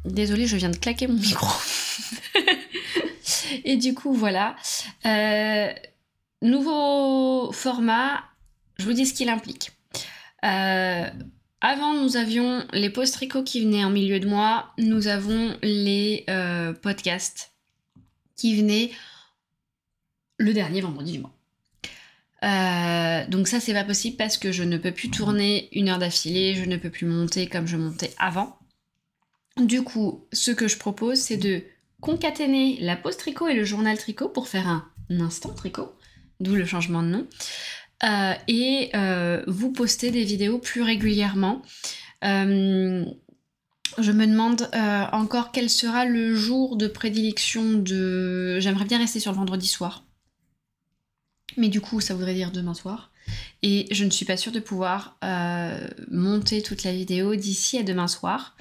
Désolée, je viens de claquer mon micro. Et du coup, voilà. Nouveau format, je vous dis ce qu'il implique. Avant, nous avions les pauses tricot qui venaient en milieu de mois. Nous avons les podcasts qui venaient le dernier vendredi du mois. Donc ça, c'est pas possible parce que je ne peux plus tourner 1 heure d'affilée, je ne peux plus monter comme je montais avant. Du coup, ce que je propose, c'est de concaténer la pause tricot et le journal tricot pour faire un instant tricot, d'où le changement de nom. Et vous postez des vidéos plus régulièrement. Je me demande encore quel sera le jour de prédilection de... J'aimerais bien rester sur le vendredi soir. Mais du coup, ça voudrait dire demain soir. Et je ne suis pas sûre de pouvoir monter toute la vidéo d'ici à demain soir.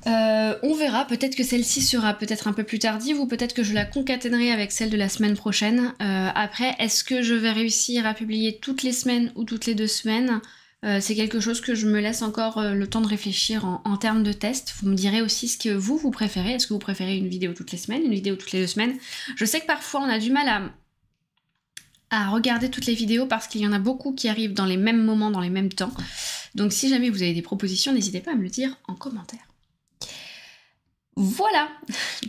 On verra, peut-être que celle-ci sera peut-être un peu plus tardive ou peut-être que je la concaténerai avec celle de la semaine prochaine. Après, est-ce que je vais réussir à publier toutes les semaines ou toutes les 2 semaines? C'est quelque chose que je me laisse encore le temps de réfléchir en termes de test. Vous me direz aussi ce que vous préférez. Est-ce que vous préférez une vidéo toutes les semaines, une vidéo toutes les 2 semaines? Je sais que parfois on a du mal à regarder toutes les vidéos parce qu'il y en a beaucoup qui arrivent dans les mêmes moments, dans les mêmes temps. Donc si jamais vous avez des propositions, n'hésitez pas à me le dire en commentaire. Voilà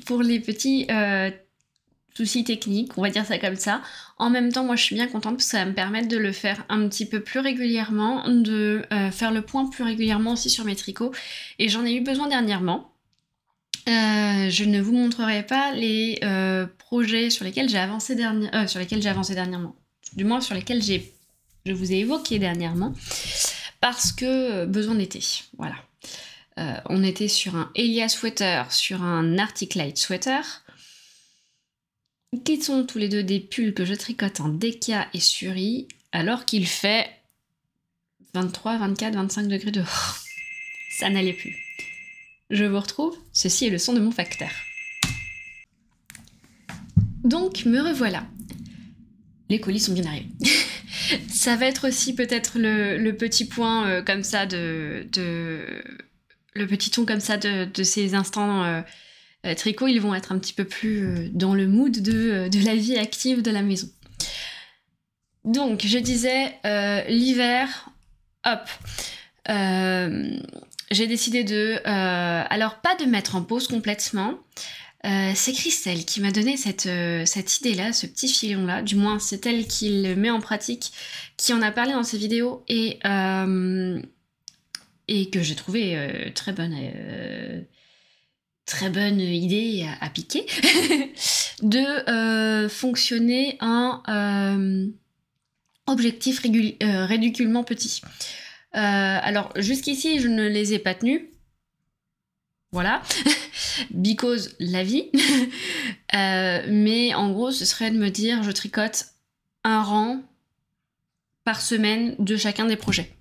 pour les petits soucis techniques, on va dire ça comme ça. En même temps, moi je suis bien contente parce que ça va me permettre de le faire un petit peu plus régulièrement, de faire le point plus régulièrement aussi sur mes tricots. Et j'en ai eu besoin dernièrement. Je ne vous montrerai pas les projets sur lesquels j'ai avancé dernièrement. Du moins sur lesquels je vous ai évoqué dernièrement. Parce que besoin d'été, voilà. On était sur un Elia sweater, sur un Arctic Light sweater, qui sont tous les deux des pulls que je tricote en Deka et Suri, alors qu'il fait 23, 24, 25 degrés dehors. Ça n'allait plus. Je vous retrouve, ceci est le son de mon facteur. Donc, me revoilà. Les colis sont bien arrivés. Ça va être aussi peut-être le petit point comme ça le petit ton comme ça de ces instants tricot, ils vont être un petit peu plus dans le mood de la vie active de la maison. Donc, je disais, l'hiver, hop, j'ai décidé alors pas de mettre en pause complètement, c'est Christelle qui m'a donné cette idée-là, ce petit filon-là, du moins c'est elle qui le met en pratique, qui en a parlé dans ses vidéos et que j'ai trouvé très bonne idée à piquer, de fonctionner en objectif ridiculement petit. Alors jusqu'ici je ne les ai pas tenus, voilà, because la vie, mais en gros ce serait de me dire je tricote un rang par semaine de chacun des projets.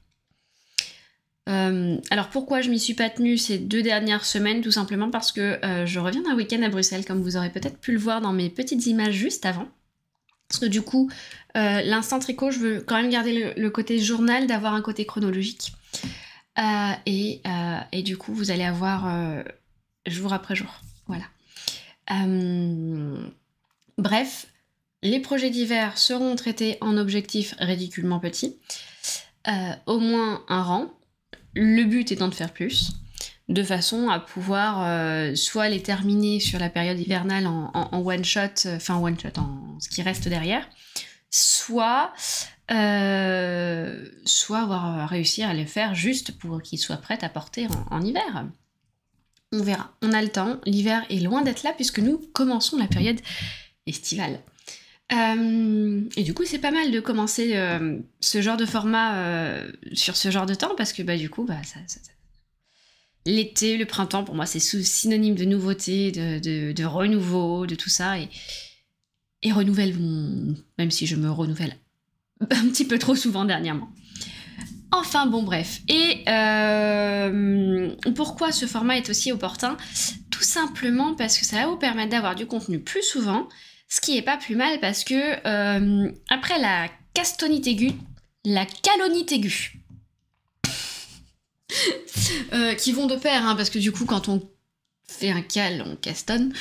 Alors pourquoi je m'y suis pas tenue ces 2 dernières semaines? Tout simplement parce que je reviens d'un week-end à Bruxelles, comme vous aurez peut-être pu le voir dans mes petites images juste avant. Parce que du coup, l'instant tricot, je veux quand même garder le côté journal, d'avoir un côté chronologique. Et du coup, vous allez avoir jour après jour. Voilà. Bref, les projets d'hiver seront traités en objectifs ridiculement petits. Au moins un rang. Le but étant de faire plus, de façon à pouvoir soit les terminer sur la période hivernale en one-shot, en ce qui reste derrière, soit avoir réussi à les faire juste pour qu'ils soient prêts à porter en hiver. On verra, on a le temps, l'hiver est loin d'être là puisque nous commençons la période estivale. Et du coup c'est pas mal de commencer ce genre de format sur ce genre de temps parce que du coup l'été, le printemps pour moi c'est synonyme de nouveauté, de renouveau, de tout ça et renouvelle même si je me renouvelle un petit peu trop souvent dernièrement. Enfin bon bref, et pourquoi ce format est aussi opportun? Tout simplement parce que ça va vous permettre d'avoir du contenu plus souvent. Ce qui est pas plus mal parce que après la castonite aiguë, la calonite aiguë. qui vont de pair, hein, parce que du coup, quand on fait un cal, on castonne.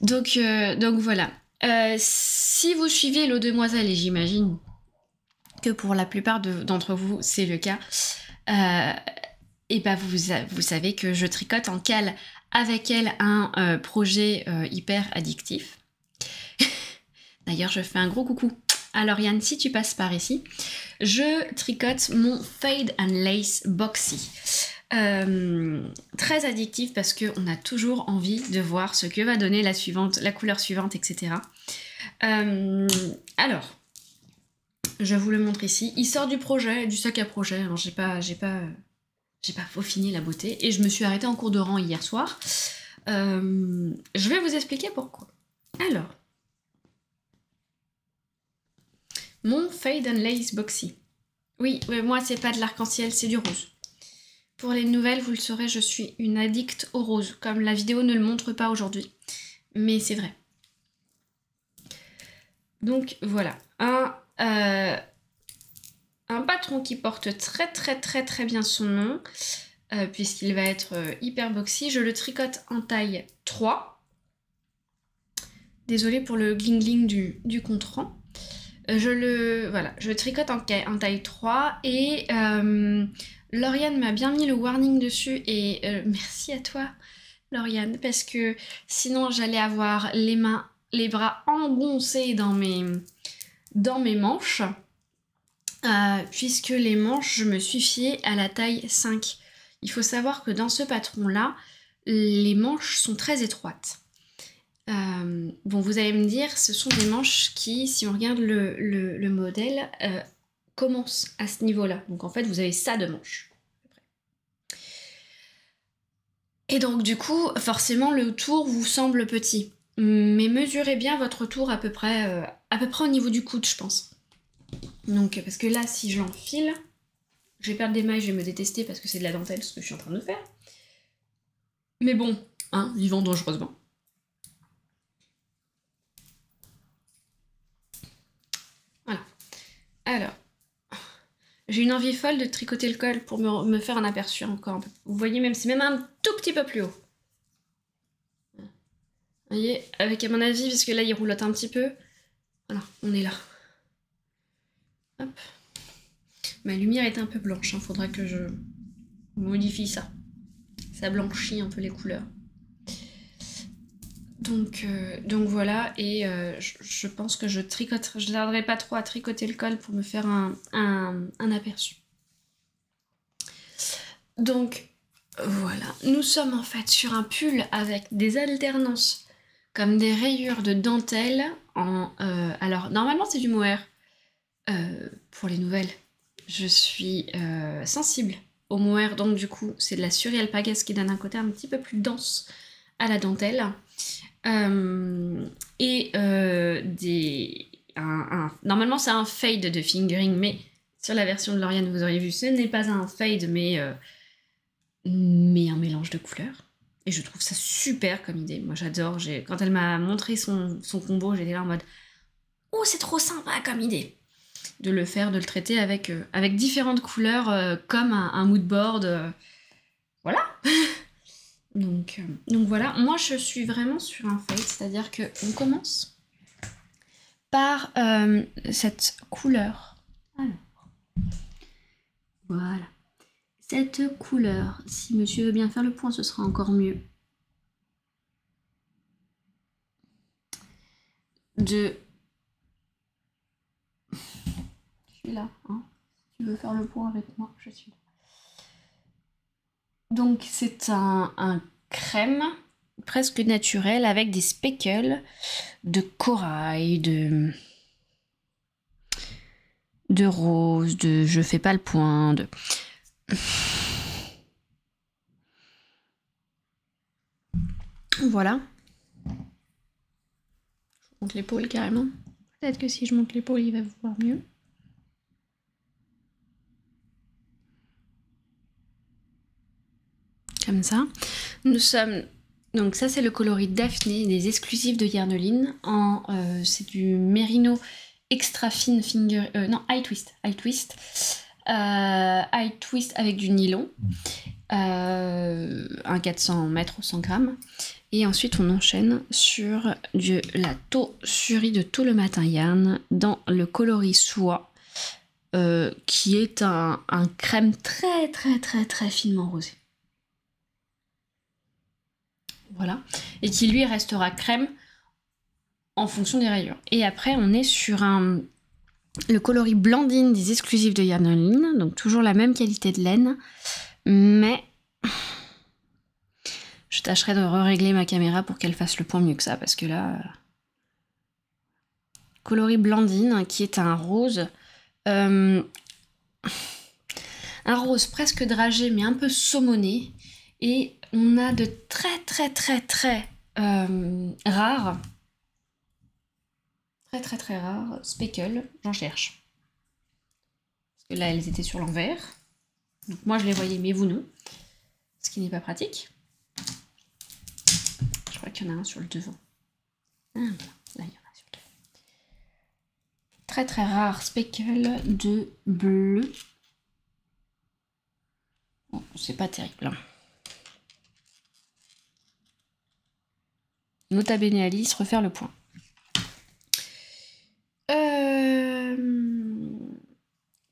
donc voilà. Si vous suivez l'eau demoiselle, et j'imagine que pour la plupart d'entre vous, c'est le cas, et bah vous savez que je tricote en cal avec elle un projet hyper addictif. D'ailleurs, je fais un gros coucou à Lauriane si tu passes par ici. Je tricote mon Fade and Lace Boxy. Très addictif parce qu'on a toujours envie de voir ce que va donner la couleur suivante, etc. Alors, je vous le montre ici. Il sort du projet, du sac à projet. Alors, j'ai pas peaufiné la beauté et je me suis arrêtée en cours de rang hier soir. Je vais vous expliquer pourquoi. Alors, mon Fade and Lace Boxy. Oui, moi c'est pas de l'arc-en-ciel, c'est du rose. Pour les nouvelles, vous le saurez, je suis une addict au rose, comme la vidéo ne le montre pas aujourd'hui. Mais c'est vrai. Donc voilà, un patron qui porte très bien son nom, puisqu'il va être hyper boxy. Je le tricote en taille 3. Désolée pour le gling du contrant. Je le tricote en taille 3 et Lauriane m'a bien mis le warning dessus et merci à toi Lauriane parce que sinon j'allais avoir les bras engoncés dans mes manches puisque les manches je me suis fiée à la taille 5. Il faut savoir que dans ce patron là les manches sont très étroites. Bon, vous allez me dire, ce sont des manches qui, si on regarde le modèle, commencent à ce niveau-là. Donc en fait, vous avez ça de manches. Et donc du coup, forcément, le tour vous semble petit. Mais mesurez bien votre tour à peu près au niveau du coude, je pense. Donc, parce que là, si je l'enfile, je vais perdre des mailles, je vais me détester parce que c'est de la dentelle, ce que je suis en train de faire. Mais bon, hein, vivant dangereusement. Alors, j'ai une envie folle de tricoter le col pour me faire un aperçu encore un peu. Vous voyez, même c'est même un tout petit peu plus haut. Vous voyez, avec à mon avis, parce que là il roulotte un petit peu. Voilà, on est là. Hop. Ma lumière est un peu blanche, hein. Faudra que je modifie ça. Ça blanchit un peu les couleurs. Donc voilà, et je pense que je tarderai pas trop à tricoter le col pour me faire un aperçu. Donc voilà, nous sommes en fait sur un pull avec des alternances comme des rayures de dentelle. Alors normalement c'est du mohair. Pour les nouvelles, je suis sensible au mohair, donc du coup c'est de la suri-alpaga, ce qui donne un côté un petit peu plus dense à la dentelle. Normalement c'est un fade de fingering, mais sur la version de Lauriane vous auriez vu ce n'est pas un fade mais un mélange de couleurs et je trouve ça super comme idée. Moi j'adore, quand elle m'a montré son combo, j'étais là en mode oh c'est trop sympa comme idée de le traiter avec différentes couleurs comme un mood board, voilà. Donc voilà, moi je suis vraiment sur un fade, c'est-à-dire qu'on commence par cette couleur. Alors, voilà. Cette couleur, si monsieur veut bien faire le point, ce sera encore mieux. Je suis là, hein. Si tu veux faire le point avec moi, je suis là. Donc c'est un crème presque naturel avec des speckles de corail, de rose, de je fais pas le point, de... Voilà. Je monte l'épaule carrément. Peut-être que si je monte l'épaule, il va voir mieux. Comme ça. Nous sommes... Donc ça c'est le coloris Daphné, des exclusifs de Yarnoline. C'est du Merino Extra Fine Finger... non, High Twist. High twist avec du nylon, un 400 mètres ou 100 grammes. Et ensuite, on enchaîne sur la Tosuri de Tout le Matin Yarn dans le coloris soie, qui est un crème très très très très finement rosé. Voilà. Et qui lui restera crème en fonction des rayures. Et après, on est sur le coloris Blandine des exclusifs de Yarn Only, donc toujours la même qualité de laine, mais je tâcherai de régler ma caméra pour qu'elle fasse le point mieux que ça, parce que là, coloris Blandine, qui est un rose, presque dragé, mais un peu saumoné, et on a de très très très très rares, très rares speckles, j'en cherche. Parce que là, elles étaient sur l'envers. Donc moi, je les voyais, mais vous non. Ce qui n'est pas pratique. Je crois qu'il y en a un sur le devant. Ah, voilà. Là, il y en a sur le devant. Très très rare speckle de bleu. Bon, c'est pas terrible. Hein. Nota bene Alice, refaire le point.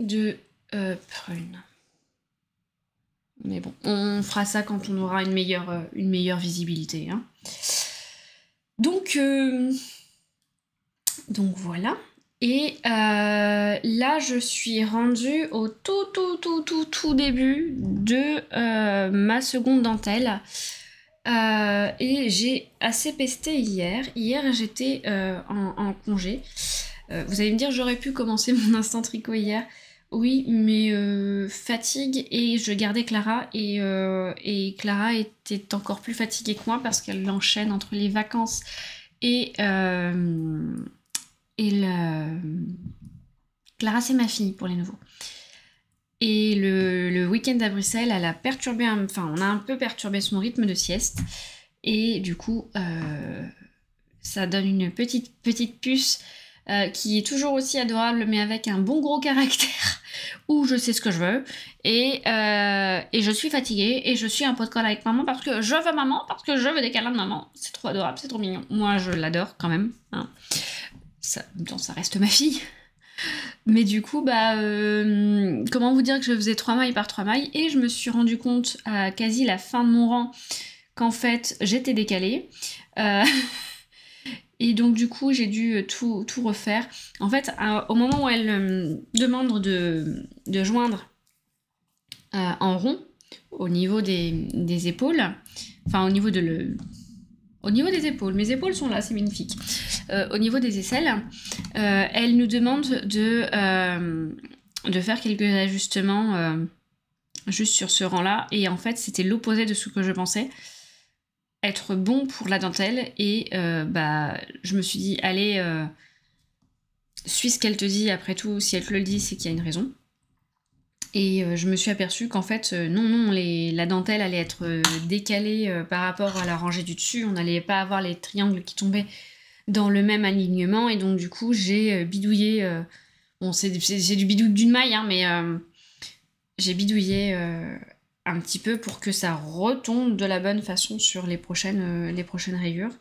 De prune. Mais bon, on fera ça quand on aura une meilleure visibilité. Hein. Donc voilà. Et là, je suis rendue au tout début de ma seconde dentelle. Et j'ai assez pesté hier. Hier, j'étais en congé. Vous allez me dire, j'aurais pu commencer mon instant tricot hier. Oui, mais fatigue, et je gardais Clara, et Clara était encore plus fatiguée que moi parce qu'elle l'enchaîne entre les vacances et Clara, c'est ma fille pour les nouveaux. Et le week-end à Bruxelles, elle a perturbé, on a un peu perturbé son rythme de sieste, et du coup, ça donne une petite puce qui est toujours aussi adorable, mais avec un bon gros caractère, où je sais ce que je veux, et je suis fatiguée, et je suis un pot de colle avec maman, parce que je veux maman, parce que je veux des câlins de maman. C'est trop adorable, c'est trop mignon. Moi, je l'adore quand même. Hein. Ça, en même temps, ça reste ma fille. Mais du coup, comment vous dire que je faisais 3 mailles par 3 mailles, et je me suis rendu compte à quasi la fin de mon rang qu'en fait, j'étais décalée. Et donc du coup, j'ai dû tout refaire. En fait, au moment où elle me demande de joindre en rond, au niveau des épaules, enfin au niveau des épaules, mes épaules sont là, c'est magnifique. Au niveau des aisselles, elle nous demande de faire quelques ajustements juste sur ce rang-là. Et en fait, c'était l'opposé de ce que je pensais être bon pour la dentelle, et je me suis dit, allez, suis ce qu'elle te dit, après tout, si elle te le dit, c'est qu'il y a une raison. Et je me suis aperçue qu'en fait, non, la dentelle allait être décalée par rapport à la rangée du dessus, on n'allait pas avoir les triangles qui tombaient dans le même alignement, et donc du coup, j'ai bidouillé, bon, c'est du bidouille d'une maille, hein, mais j'ai bidouillé un petit peu pour que ça retombe de la bonne façon sur les prochaines rayures.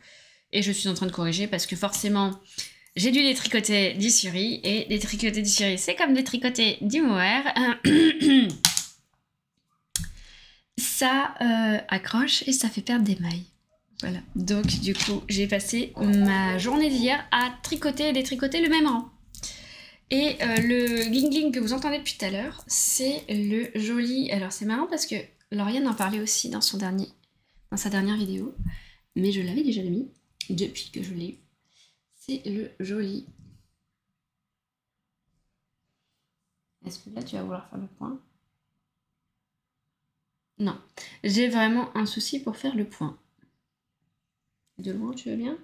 Et je suis en train de corriger parce que forcément, j'ai dû détricoter du suri, et détricoter du suri, c'est comme détricoter du mohair. Ça accroche et ça fait perdre des mailles. Voilà. Donc du coup, j'ai passé ma journée d'hier à tricoter et détricoter le même rang. Et le gling-gling que vous entendez depuis tout à l'heure, c'est le joli... Alors c'est marrant parce que Lauriane en parlait aussi dans sa dernière vidéo, mais je l'avais déjà mis depuis que je l'ai eu. C'est le joli... Est-ce que là tu vas vouloir faire le point? Non, j'ai vraiment un souci pour faire le point. De loin, tu veux bien?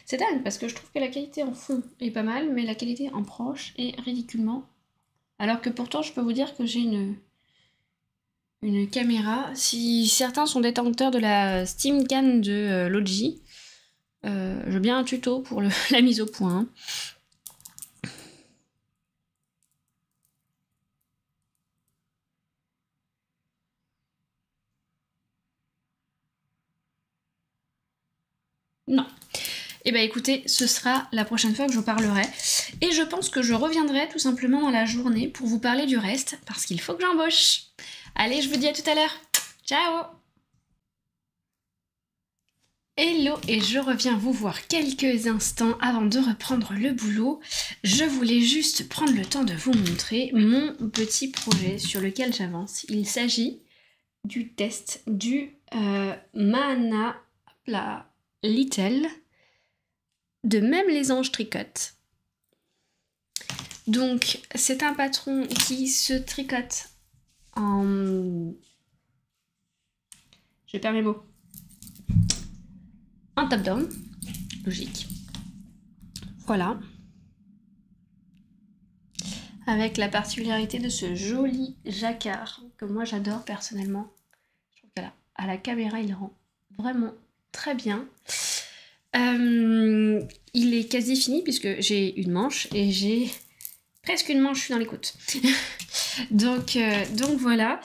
C'est dingue parce que je trouve que la qualité en fond est pas mal, mais la qualité en proche est ridiculement. Alors que pourtant, je peux vous dire que j'ai une caméra. Si certains sont détenteurs de la Steamcam de Logi, je veux bien un tuto pour la mise au point. Non. Eh bien écoutez, ce sera la prochaine fois que je vous parlerai. Et je pense que je reviendrai tout simplement dans la journée pour vous parler du reste, parce qu'il faut que j'embauche. Allez, je vous dis à tout à l'heure. Ciao! Hello, et je reviens vous voir quelques instants avant de reprendre le boulot. Je voulais juste prendre le temps de vous montrer mon petit projet sur lequel j'avance. Il s'agit du test du Mana Little de Même les anges tricotent. Donc c'est un patron qui se tricote en... Je perds mes mots. Un top-down, logique. Voilà. Avec la particularité de ce joli jacquard que moi j'adore personnellement. Je trouve qu'à la caméra il rend vraiment très bien. Il est quasi fini puisque j'ai une manche et j'ai presque une manche dans les côtes. donc voilà.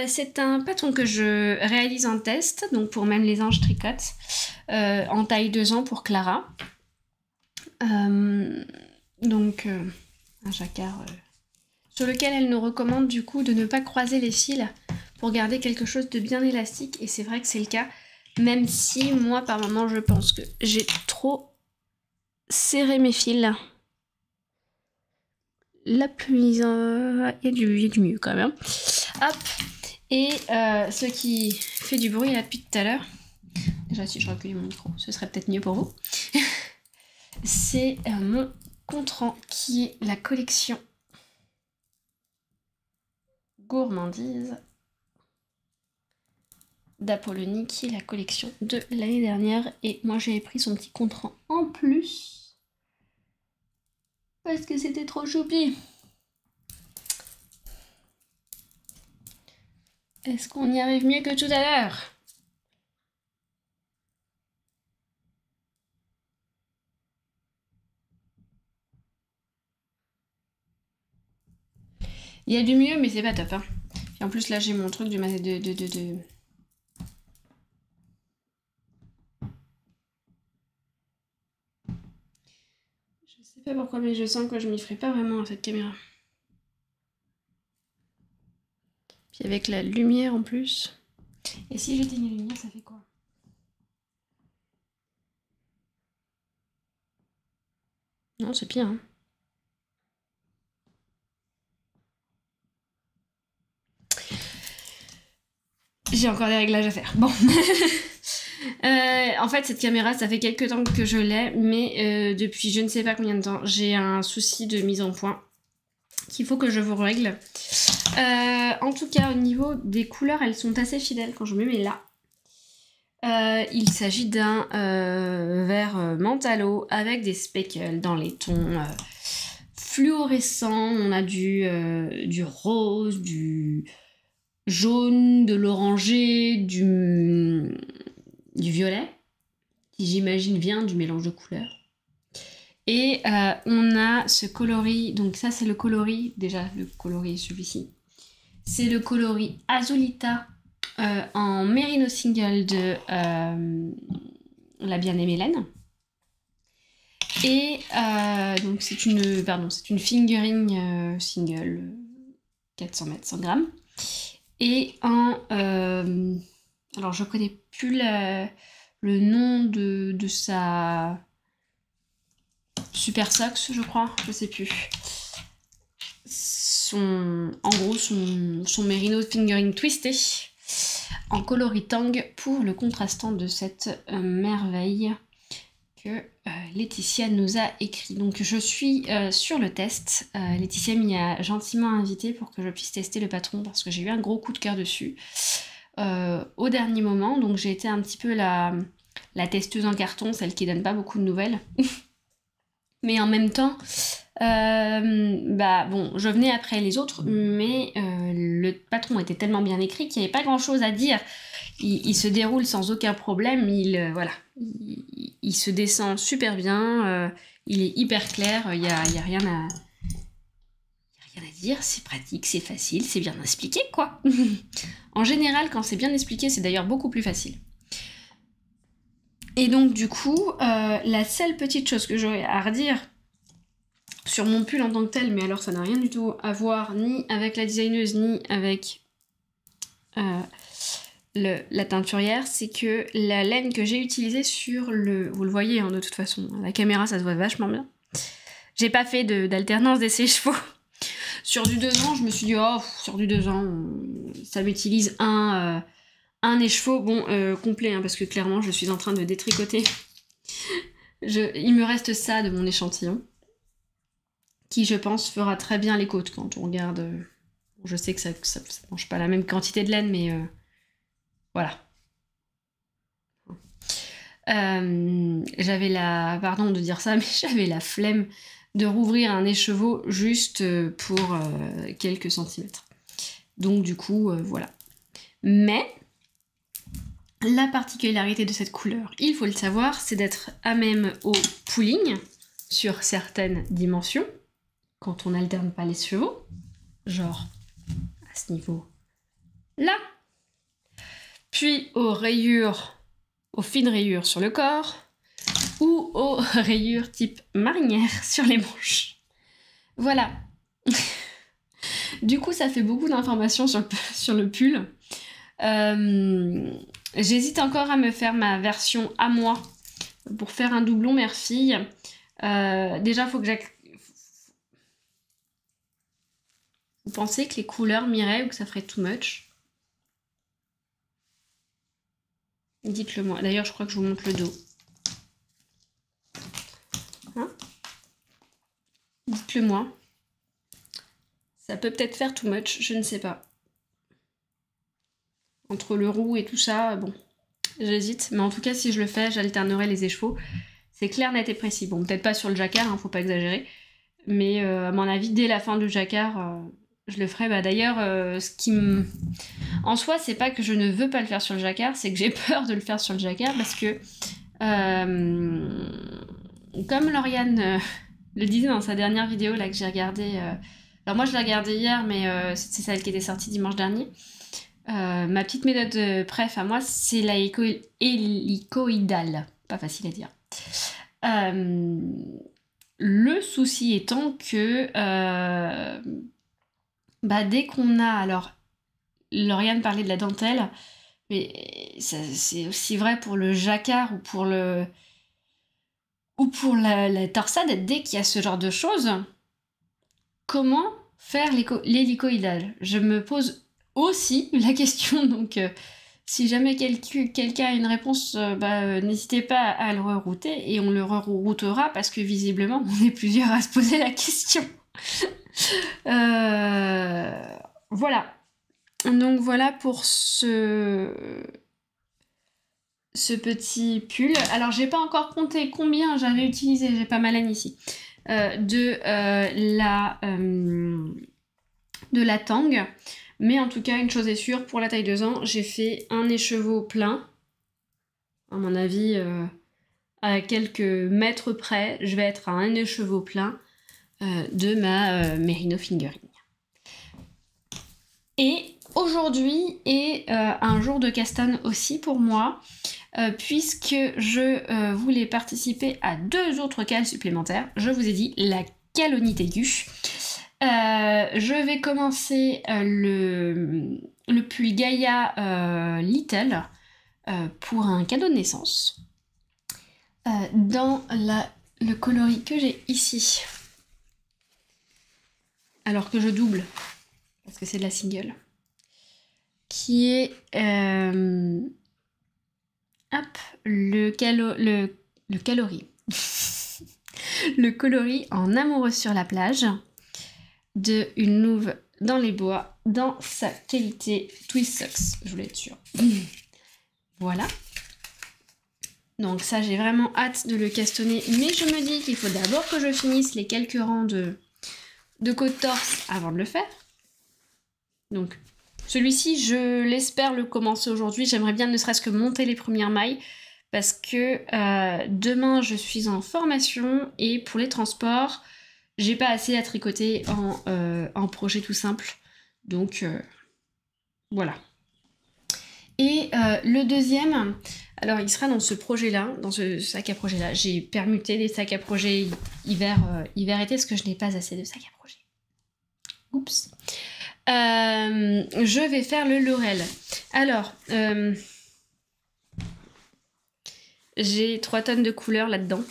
C'est un patron que je réalise en test, donc pour Même les anges tricotent, en taille 2 ans pour Clara. Un jacquard sur lequel elle nous recommande du coup de ne pas croiser les fils pour garder quelque chose de bien élastique, et c'est vrai que c'est le cas, même si moi par moment je pense que j'ai trop serré mes fils. La pluie, il y a du mieux quand même. Hop. Et ce qui fait du bruit là depuis tout à l'heure, déjà si je recueille mon micro, ce serait peut-être mieux pour vous, c'est mon contrant qui est la collection Gourmandise d'Apollonie, qui est la collection de l'année dernière, et moi j'avais pris son petit contrant en plus parce que c'était trop choupi. Est-ce qu'on y arrive mieux que tout à l'heure? Il y a du mieux, mais c'est pas top. Hein. Et en plus, là, j'ai mon truc de... Je sais pas pourquoi, mais je sens que je m'y ferai pas vraiment à cette caméra. Puis avec la lumière en plus. Et si j'éteigne la lumière, ça fait quoi? Non, c'est pire. Hein. J'ai encore des réglages à faire. Bon. En fait, cette caméra, ça fait quelques temps que je l'ai, mais depuis je ne sais pas combien de temps, j'ai un souci de mise en point qu'il faut que je vous règle. En tout cas, au niveau des couleurs, elles sont assez fidèles quand je me mets là. Il s'agit d'un vert mentalo avec des speckles dans les tons fluorescents. On a du rose, du jaune, de l'orangé, du violet, qui j'imagine vient du mélange de couleurs. Et on a ce coloris, donc ça c'est le coloris, déjà le coloris est celui-ci. C'est le coloris Azulita en Merino Single de la bien-aimée Laine. Et donc c'est une fingering single 400 mètres 100 grammes. Et en... alors je connais plus le nom de sa... Super Sox, je crois, je sais plus. En gros, son Merino Fingering Twisté en coloris Tang pour le contrastant de cette merveille que Laetitia nous a écrit. Donc je suis sur le test. Laetitia m'y a gentiment invité pour que je puisse tester le patron parce que j'ai eu un gros coup de cœur dessus au dernier moment. Donc j'ai été un petit peu la testeuse en carton, celle qui donne pas beaucoup de nouvelles. Mais en même temps, je venais après les autres, mais le patron était tellement bien écrit qu'il n'y avait pas grand chose à dire. Il se déroule sans aucun problème, il se descend super bien, il est hyper clair, il n'y a rien à dire, c'est pratique, c'est facile, c'est bien expliqué quoi. En général, quand c'est bien expliqué, c'est d'ailleurs beaucoup plus facile. Et donc du coup, la seule petite chose que j'aurais à redire sur mon pull en tant que tel, mais alors ça n'a rien du tout à voir ni avec la designeuse ni avec la teinturière, c'est que la laine que j'ai utilisée sur le... Vous le voyez hein, de toute façon, la caméra ça se voit vachement bien. J'ai pas fait d'alternance des sèche-chevaux. Sur du 2 ans, je me suis dit, oh, sur du 2 ans, ça m'utilise un écheveau, bon, complet, hein, parce que clairement, je suis en train de détricoter. Il me reste ça de mon échantillon, qui, je pense, fera très bien les côtes quand on regarde. Je sais que ça mange pas la même quantité de laine, mais voilà. Pardon de dire ça, mais j'avais la flemme de rouvrir un écheveau juste pour quelques centimètres. Donc du coup, voilà. Mais la particularité de cette couleur, il faut le savoir, c'est d'être à même au pooling sur certaines dimensions, quand on n'alterne pas les chevaux, genre à ce niveau-là, puis aux fines rayures sur le corps, ou aux rayures type marinière sur les manches. Voilà. Du coup, ça fait beaucoup d'informations sur le pull. J'hésite encore à me faire ma version à moi pour faire un doublon mère-fille. Déjà, faut que Vous pensez que les couleurs m'iraient ou que ça ferait too much? Dites-le moi. D'ailleurs, je crois que je vous montre le dos. Hein? Dites-le moi. Ça peut peut-être faire too much, je ne sais pas. Entre le roux et tout ça, bon, j'hésite. Mais en tout cas, si je le fais, j'alternerai les écheveaux. C'est clair, net et précis. Bon, peut-être pas sur le jacquard, hein, faut pas exagérer. Mais à mon avis, dès la fin du jacquard, je le ferai. Bah, d'ailleurs, en soi, c'est pas que je ne veux pas le faire sur le jacquard, c'est que j'ai peur de le faire sur le jacquard parce que, comme Lauriane le disait dans sa dernière vidéo là que j'ai regardée... Alors moi, je l'ai regardée hier, mais c'est celle qui était sortie dimanche dernier. Ma petite méthode préf à moi, c'est la hélicoïdale. Pas facile à dire. Le souci étant que dès qu'on a... Alors, Lauriane parlait de la dentelle, mais c'est aussi vrai pour le jacquard ou pour la torsade. Dès qu'il y a ce genre de choses, comment faire l'hélicoïdale? Je me pose aussi la question, donc si jamais quelqu'un a une réponse, n'hésitez pas à le rerouter et on le reroutera parce que visiblement on est plusieurs à se poser la question. Voilà. Donc voilà pour ce petit pull. Alors j'ai pas encore compté combien j'avais utilisé, j'ai pas ma laine ici, de la tang. Mais en tout cas, une chose est sûre, pour la taille 2 ans, j'ai fait un écheveau plein. À mon avis, à quelques mètres près, je vais être à un écheveau plein de ma Merino Fingering. Et aujourd'hui est un jour de castagne aussi pour moi, puisque je voulais participer à 2 autres cales supplémentaires. Je vous ai dit la calonite aiguë. Je vais commencer le pull Gaïa Little pour un cadeau de naissance dans le coloris que j'ai ici, alors que je double parce que c'est de la single, qui est le coloris le coloris en amoureux sur la plage de Une louve dans les bois dans sa qualité Twist Socks, je voulais être sûre. Voilà. Donc ça, j'ai vraiment hâte de le castonner, mais je me dis qu'il faut d'abord que je finisse les quelques rangs de côte torse avant de le faire. Donc celui-ci, je l'espère le commencer aujourd'hui. J'aimerais bien ne serait-ce que monter les premières mailles parce que demain, je suis en formation et pour les transports, j'ai pas assez à tricoter en projet tout simple. Donc voilà. Et le deuxième, Alors, il sera dans ce projet-là, dans ce sac à projet-là. J'ai permuté des sacs à projet hiver-été, parce que je n'ai pas assez de sacs à projet. Oups. Je vais faire le Laurel. Alors, j'ai 3 tonnes de couleurs là-dedans.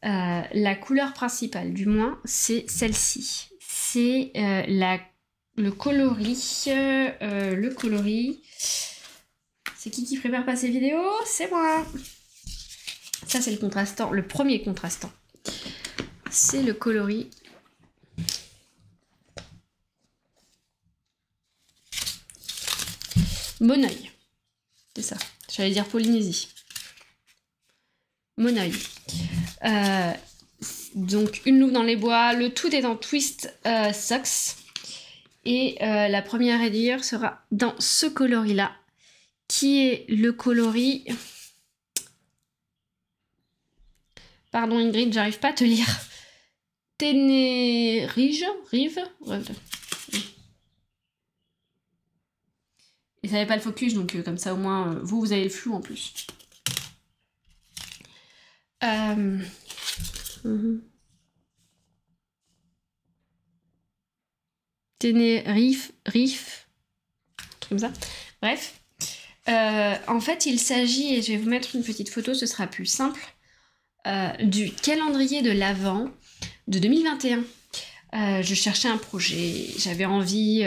La couleur principale, du moins, c'est celle-ci. C'est le coloris. Le coloris. C'est qui prépare pas ces vidéos? C'est moi. Ça, c'est le contrastant, le premier contrastant. C'est le coloris. Monoeil. C'est ça. J'allais dire Polynésie. Monoeil. Donc, une loupe dans les bois. Le tout est en Twist Socks. Et la première rayure sera dans ce coloris-là, qui est le coloris... Pardon Ingrid, j'arrive pas à te lire. Ténérive. Et ça n'avait pas le focus, donc comme ça au moins, vous avez le flou en plus. Ténérife, comme ça. Bref. En fait, il s'agit, et je vais vous mettre une petite photo, ce sera plus simple, du calendrier de l'Avent de 2021. Je cherchais un projet, j'avais envie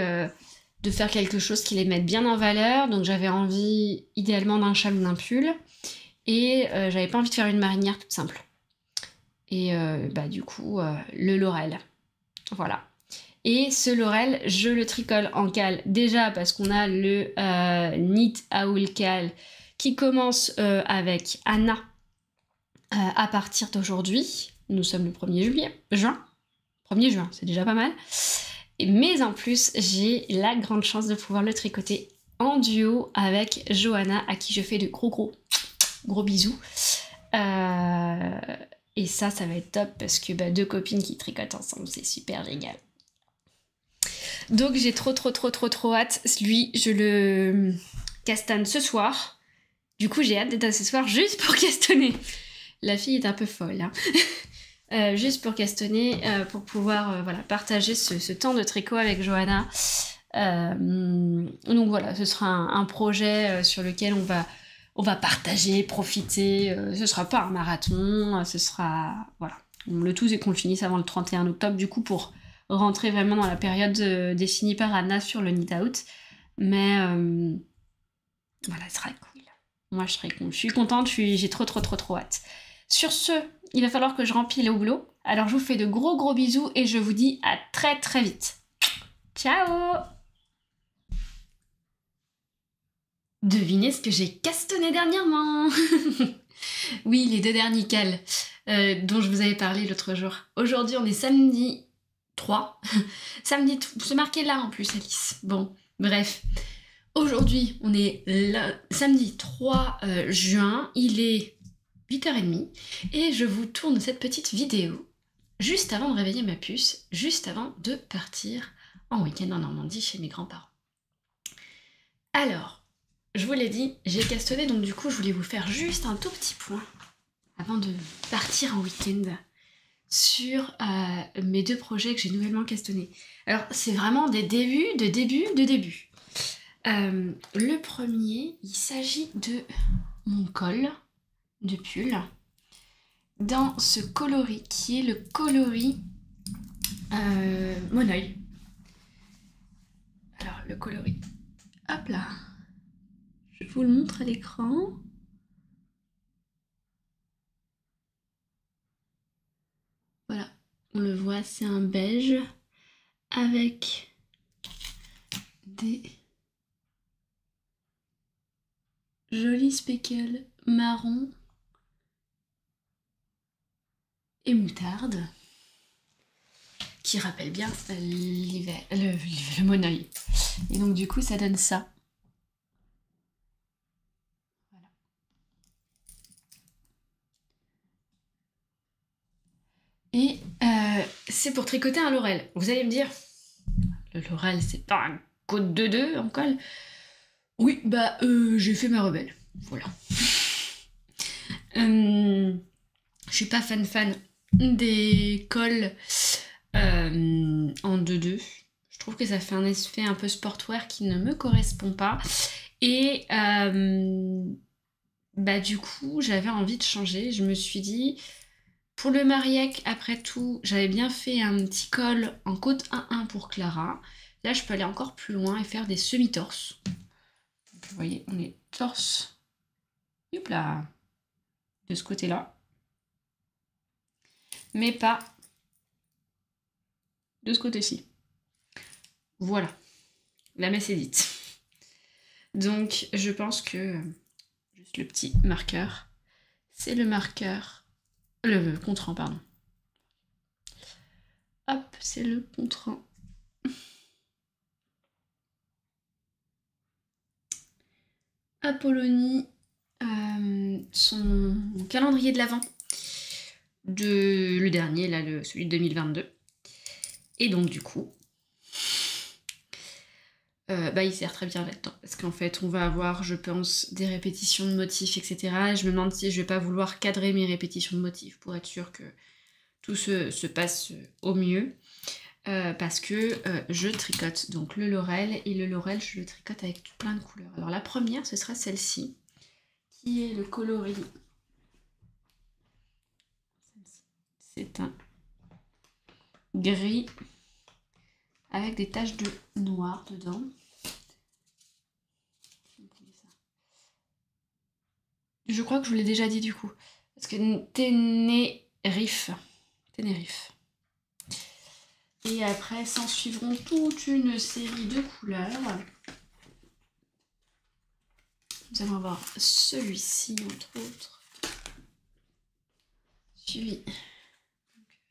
de faire quelque chose qui les mette bien en valeur, donc j'avais envie idéalement d'un châle ou d'un pull, et j'avais pas envie de faire une marinière toute simple. Et du coup, le Laurel. Voilà. Et ce Laurel, je le tricole en cale déjà parce qu'on a le Knit Owl Cal qui commence avec Anna à partir d'aujourd'hui. Nous sommes le 1er juin. 1er juin, c'est déjà pas mal. Mais en plus, j'ai la grande chance de pouvoir le tricoter en duo avec Johanna, à qui je fais de gros bisous. Et ça va être top parce que 2 copines qui tricotent ensemble, c'est super génial. Donc j'ai trop hâte. Lui, je le castagne ce soir. Du coup, j'ai hâte d'être ce soir juste pour castonner. La fille est un peu folle, hein. Juste pour castonner, pour pouvoir partager ce temps de tricot avec Johanna. Donc voilà, ce sera un projet sur lequel on va partager, profiter. Ce sera pas un marathon, ce sera... Voilà. Le tout, c'est qu'on le finisse avant le 31 octobre, du coup, pour rentrer vraiment dans la période définie par Anna sur le Knit Out. Mais voilà, ce sera cool. Moi, je suis contente, j'ai trop hâte. Sur ce, il va falloir que je rempile le houblot. Alors, je vous fais de gros bisous et je vous dis à très vite. Ciao! Devinez ce que j'ai castonné dernièrement. Oui, les 2 derniers cals dont je vous avais parlé l'autre jour. Aujourd'hui, on est samedi 3. C'est marqué là en plus, Alice. Bon, bref. Aujourd'hui, on est samedi 3 juin. Il est 8h30. Et je vous tourne cette petite vidéo juste avant de réveiller ma puce, juste avant de partir en week-end en Normandie chez mes grands-parents. Alors, je vous l'ai dit, j'ai castonné, donc du coup, je voulais vous faire juste un tout petit point avant de partir en week-end sur mes 2 projets que j'ai nouvellement castonnés. Alors, c'est vraiment des débuts de début. Le premier, il s'agit de mon col de pull dans ce coloris qui est le coloris Monoeil. Alors, le coloris, hop là, je vous le montre à l'écran. Voilà, on le voit, c'est un beige avec des jolis speckles marron et moutarde qui rappellent bien l'hiver, le Monoeil. Et donc du coup, ça donne ça. Voilà. Et c'est pour tricoter un Laurel. Vous allez me dire, le Laurel, c'est pas un code de 2 en colle? Oui, j'ai fait ma rebelle. Voilà. Je suis pas fan des cols en 2-2. Je trouve que ça fait un effet un peu sportwear qui ne me correspond pas. Et du coup, j'avais envie de changer. Je me suis dit, pour le mariage, après tout, j'avais bien fait un petit col en côte 1-1 pour Clara. Là, je peux aller encore plus loin et faire des semi-torses. Vous voyez, on est torse. Hop là, de ce côté-là. Mais pas de ce côté-ci. Voilà, la messe est dite. Donc, je pense que juste le petit marqueur, c'est le marqueur, le contrant, pardon. Hop, c'est le contrant. Apollonie, son calendrier de l'Avent, le dernier, là, celui de 2022. Et donc, du coup, il sert très bien là-dedans. Parce qu'en fait, on va avoir, je pense, des répétitions de motifs, etc. Et je me demande si je vais pas vouloir cadrer mes répétitions de motifs pour être sûr que tout se passe au mieux. Parce que je tricote donc le laurel, et le laurel, je le tricote avec plein de couleurs. Alors, la première, ce sera celle-ci, qui est le coloris. C'est un gris avec des taches de noir dedans. Je crois que je vous l'ai déjà dit du coup. Parce que Ténériffe. Et après, s'en suivront toute une série de couleurs. Nous allons avoir celui-ci, entre autres. Suivi.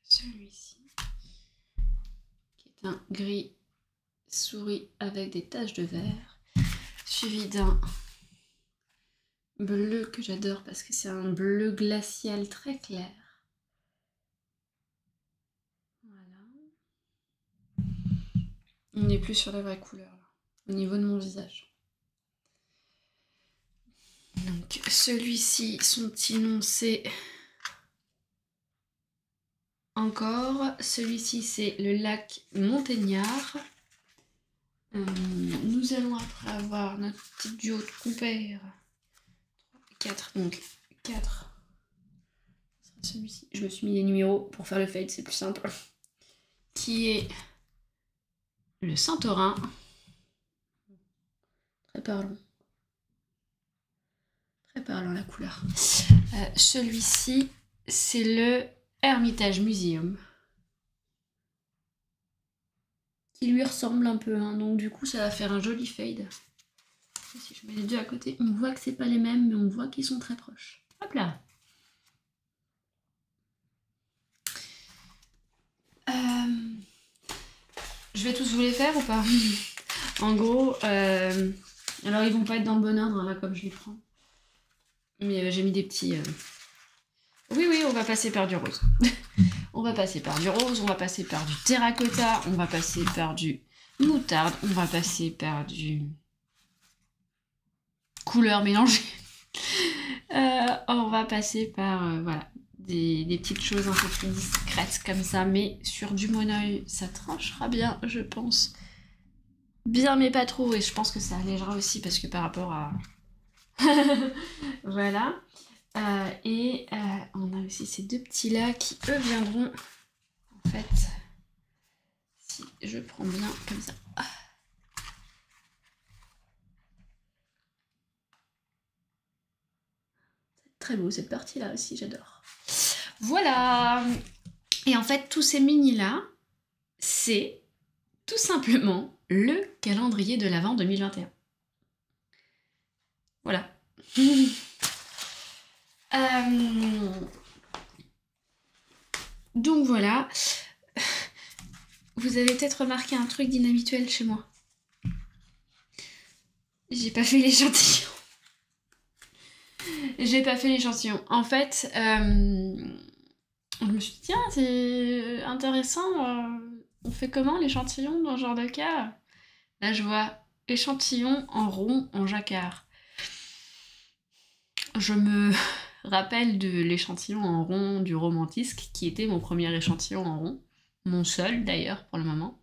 Celui-ci. Qui est un gris souris avec des taches de vert. Suivi d'un bleu que j'adore parce que c'est un bleu glacial très clair. Voilà. On n'est plus sur la vraie couleur là, au niveau de mon visage. Donc celui-ci, son petit nom c'est encore. Celui-ci c'est le lac Montagnard. Nous allons après avoir notre petit duo de compères. 4, donc 4. Celui-ci, je me suis mis les numéros pour faire le fade, c'est plus simple. Qui est le Santorin. Très parlant. Très parlant la couleur. Celui-ci, c'est le Hermitage Museum. Qui lui ressemble un peu, hein, donc du coup ça va faire un joli fade. Si je mets les deux à côté, on voit que c'est pas les mêmes, mais on voit qu'ils sont très proches. Hop là. Je vais tous vous les faire ou pas? En gros, alors ils vont pas être dans le bon ordre, là, comme je les prends. Mais j'ai mis des petits... Oui, on va passer par du rose. On va passer par du rose, on va passer par du terracotta, on va passer par du moutarde, on va passer par du... couleur mélangée. On va passer par voilà, des petites choses un peu plus discrètes comme ça, mais sur du monoeil, ça tranchera bien, je pense. Bien, mais pas trop, et je pense que ça allégera aussi parce que par rapport à... voilà. On a aussi ces deux petits là qui, eux, viendront, en fait, si je prends bien comme ça. Très beau cette partie là aussi, j'adore. Voilà. Et en fait, tous ces mini là, c'est tout simplement le calendrier de l'Avent 2021. Voilà. Donc voilà. Vous avez peut-être remarqué un truc d'inhabituel chez moi. J'ai pas fait l'échantillon. J'ai pas fait l'échantillon. En fait, je me suis dit, tiens, c'est intéressant. On fait comment l'échantillon dans ce genre de cas? Là, je vois échantillon en rond en jacquard. Je me rappelle de l'échantillon en rond du Romantisque, qui était mon premier échantillon en rond, mon seul d'ailleurs pour le moment.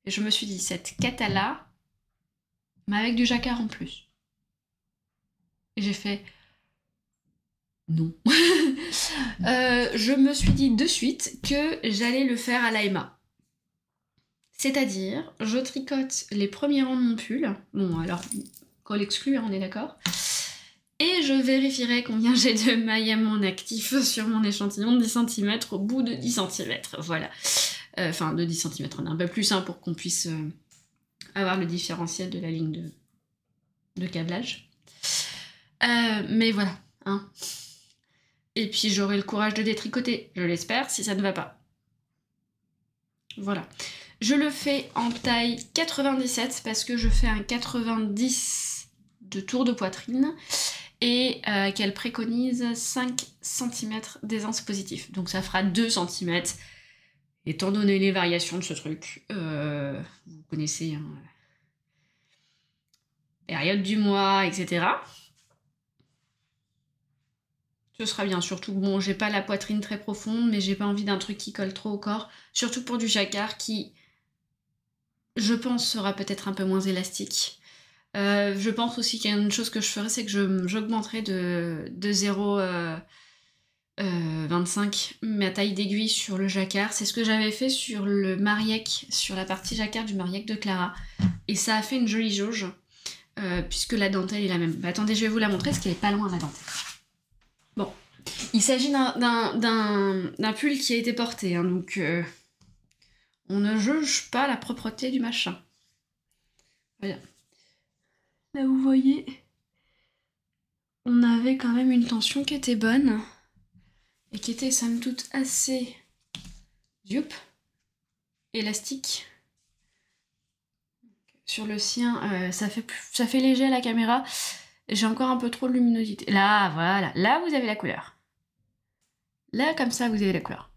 Et je me suis dit, cette cata-là, mais avec du jacquard en plus. Et j'ai fait... non. Je me suis dit de suite que j'allais le faire à l'AEMA. C'est-à-dire, je tricote les premiers rangs de mon pull. Bon, alors, col exclu, hein, on est d'accord. Et je vérifierai combien j'ai de mailles à mon actif sur mon échantillon de 10 cm au bout de 10 cm. Voilà. Enfin, de 10 cm, on est un peu plus, hein, pour qu'on puisse avoir le différentiel de la ligne de câblage. Mais voilà. Hein. Et puis j'aurai le courage de détricoter, je l'espère, si ça ne va pas. Voilà. Je le fais en taille 97 parce que je fais un 90 de tour de poitrine et qu'elle préconise 5 cm d'aisance positif. Donc ça fera 2 cm. Étant donné les variations de ce truc, vous connaissez, hein, période du mois, etc. Ce sera bien, surtout, bon, j'ai pas la poitrine très profonde, mais j'ai pas envie d'un truc qui colle trop au corps, surtout pour du jacquard qui, je pense, sera peut-être un peu moins élastique. Je pense aussi qu'il y a une chose que je ferai, c'est que j'augmenterai de 0,25 ma taille d'aiguille sur le jacquard. C'est ce que j'avais fait sur le Mariec, sur la partie jacquard du Mariec de Clara, et ça a fait une jolie jauge, puisque la dentelle est la même. Bah, attendez, je vais vous la montrer, parce qu'elle est pas loin, la dentelle. Bon, il s'agit d'un pull qui a été porté, hein, donc on ne juge pas la propreté du machin. Voilà. Là, vous voyez, on avait quand même une tension qui était bonne, et qui était, somme toute, assez élastique. Sur le sien, ça fait léger à la caméra. J'ai encore un peu trop de luminosité. Là, voilà. Là, vous avez la couleur. Là, comme ça, vous avez la couleur.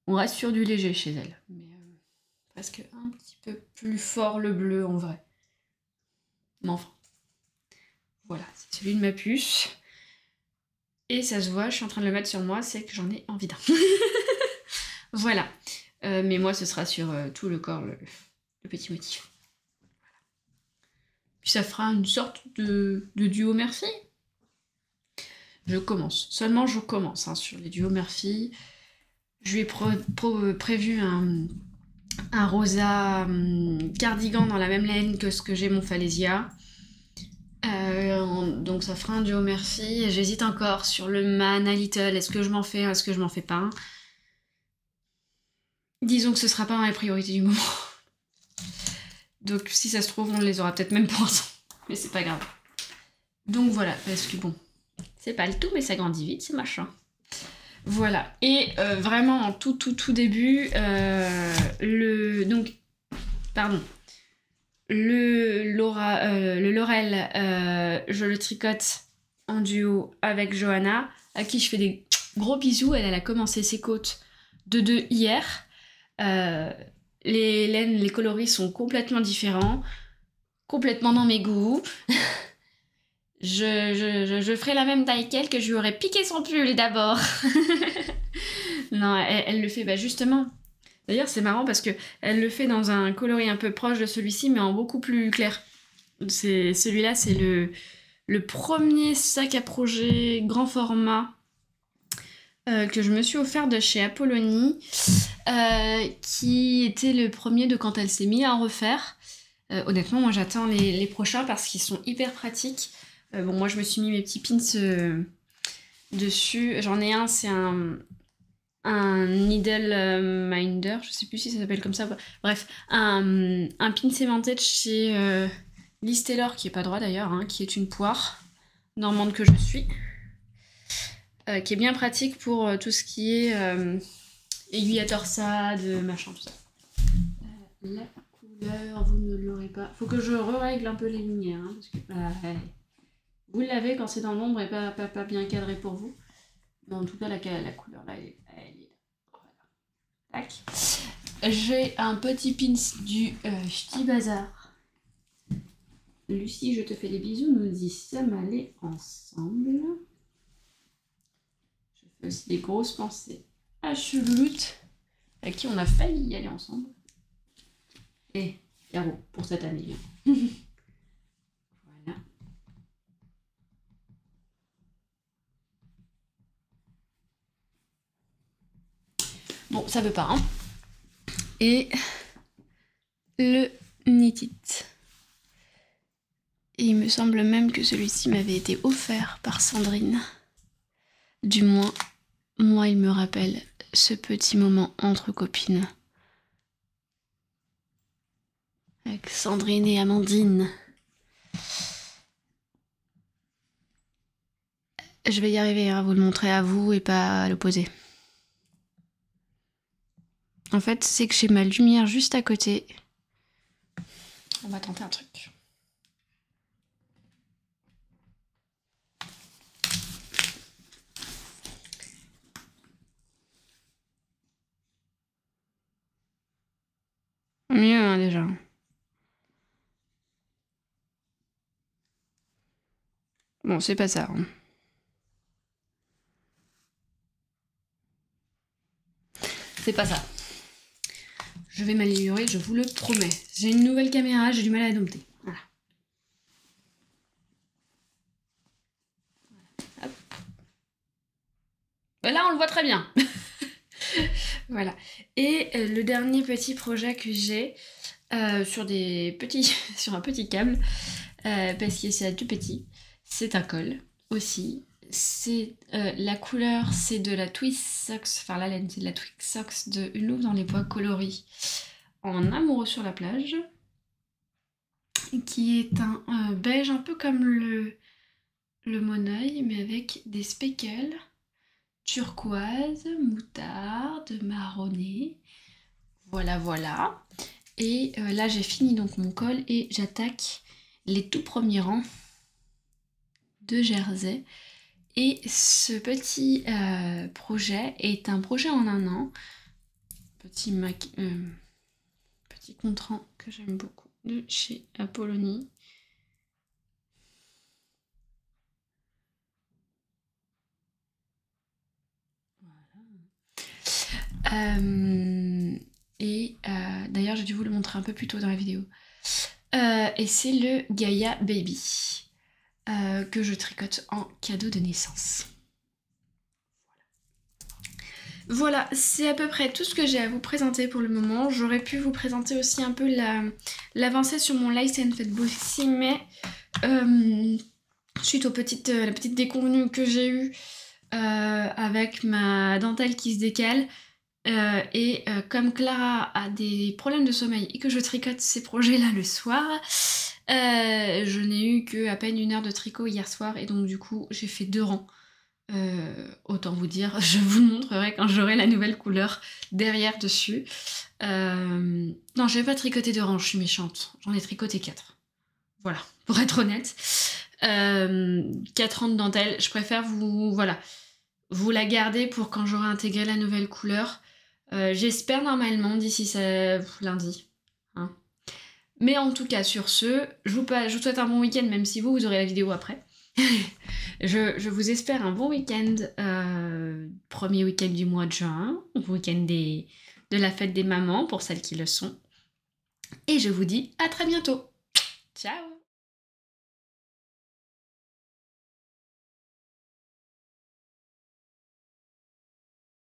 On reste sur du léger chez elle. Mais presque un petit peu plus fort le bleu, en vrai. Mais enfin. Voilà, c'est celui de ma puce. Et ça se voit, je suis en train de le mettre sur moi, c'est que j'en ai envie d'un. Voilà. Mais moi, ce sera sur tout le corps, le petit motif. Puis ça fera une sorte de duo Murphy. Je commence. Seulement je commence, hein, sur les duos Murphy. Je lui ai prévu un rosa cardigan dans la même laine que ce que j'ai mon Falesia. Donc ça fera un duo Murphy. Et j'hésite encore sur le Man à Little. Est-ce que je m'en fais, est-ce que je m'en fais pas? Disons que ce sera pas dans les priorités du moment. Donc si ça se trouve, on les aura peut-être même pas ensemble. Mais c'est pas grave. Donc voilà, parce que bon, c'est pas le tout, mais ça grandit vite, ce machin. Voilà. Et vraiment en tout début, le Laurel, je le tricote en duo avec Johanna, à qui je fais des gros bisous. Elle a commencé ses côtes de 2 hier. Les laines, les coloris sont complètement différents, complètement dans mes goûts. Je ferai la même taille qu'elle, que je lui aurais piqué son pull d'abord. Non, elle le fait, bah justement. D'ailleurs, c'est marrant parce que elle le fait dans un coloris un peu proche de celui-ci, mais en beaucoup plus clair. Celui-là, c'est le premier sac à projet grand format que je me suis offert de chez Apollonie, qui était le premier de quand elle s'est mise à en refaire. Honnêtement, moi j'attends les prochains parce qu'ils sont hyper pratiques. Bon, moi je me suis mis mes petits pins dessus. J'en ai un, c'est un needle minder, je sais plus si ça s'appelle comme ça. Bref, un pin aimanté de chez Liz Taylor, qui est pas droit d'ailleurs, hein, qui est une poire normande que je suis. Qui est bien pratique pour tout ce qui est aiguille à torsade, machin, tout ça. La couleur, vous ne l'aurez pas. Faut que je règle un peu les lumières, hein, parce que vous l'avez quand c'est dans l'ombre et pas bien cadré pour vous. Mais en tout cas, la couleur là, elle est là. Voilà. Tac. J'ai un petit pins du Ch'ti Bazar Lucie, je te fais des bisous, nous dit sommes allés ensemble. Je fais aussi des grosses pensées à Chuloute, avec qui on a failli y aller ensemble. Et Caro, pour cette année. Voilà. Bon, ça veut pas, hein. Et le Knit. Et il me semble même que celui-ci m'avait été offert par Sandrine. Du moins, moi, il me rappelle ce petit moment entre copines. Avec Sandrine et Amandine. Je vais y arriver à vous le montrer à vous et pas à l'opposé. En fait, c'est que j'ai ma lumière juste à côté. On va tenter un truc. Mieux, hein, déjà. Bon, c'est pas ça. Hein. C'est pas ça. Je vais m'améliorer, je vous le promets. J'ai une nouvelle caméra, j'ai du mal à la dompter. Voilà. Hop. Ben là, on le voit très bien. Voilà. Et le dernier petit projet que j'ai sur sur un petit câble, parce que c'est tout petit, c'est un col aussi. C'est la couleur, c'est de la Twist Socks, enfin la laine, c'est de la Twist Socks de Une Louve dans les bois coloris en amoureux sur la plage, qui est un beige un peu comme le monoeil, mais avec des speckles turquoise, moutarde, marronné. Voilà, voilà. Et là, j'ai fini donc mon col et j'attaque les tout premiers rangs de jersey. Et ce petit projet est un projet en un an. Petit contrant que j'aime beaucoup de chez Apollonie. D'ailleurs, j'ai dû vous le montrer un peu plus tôt dans la vidéo. Et c'est le Gaia Baby que je tricote en cadeau de naissance. Voilà, c'est à peu près tout ce que j'ai à vous présenter pour le moment. J'aurais pu vous présenter aussi un peu l'avancée sur mon Lace and Fed Boxy, mais suite aux la petite déconvenue que j'ai eue avec ma dentelle qui se décale, comme Clara a des problèmes de sommeil et que je tricote ces projets-là le soir, je n'ai eu qu'à peine 1 heure de tricot hier soir et donc du coup j'ai fait 2 rangs. Autant vous dire, je vous le montrerai quand j'aurai la nouvelle couleur derrière dessus. Non, je vais pas tricoter 2 rangs, je suis méchante. J'en ai tricoté 4. Voilà, pour être honnête. 4 rangs de dentelle, je préfère vous la garder pour quand j'aurai intégré la nouvelle couleur. J'espère normalement d'ici lundi. Hein. Mais en tout cas, sur ce, je vous souhaite un bon week-end, même si vous aurez la vidéo après. je vous espère un bon week-end, premier week-end du mois de juin, week-end de la fête des mamans, pour celles qui le sont. Et je vous dis à très bientôt. Ciao!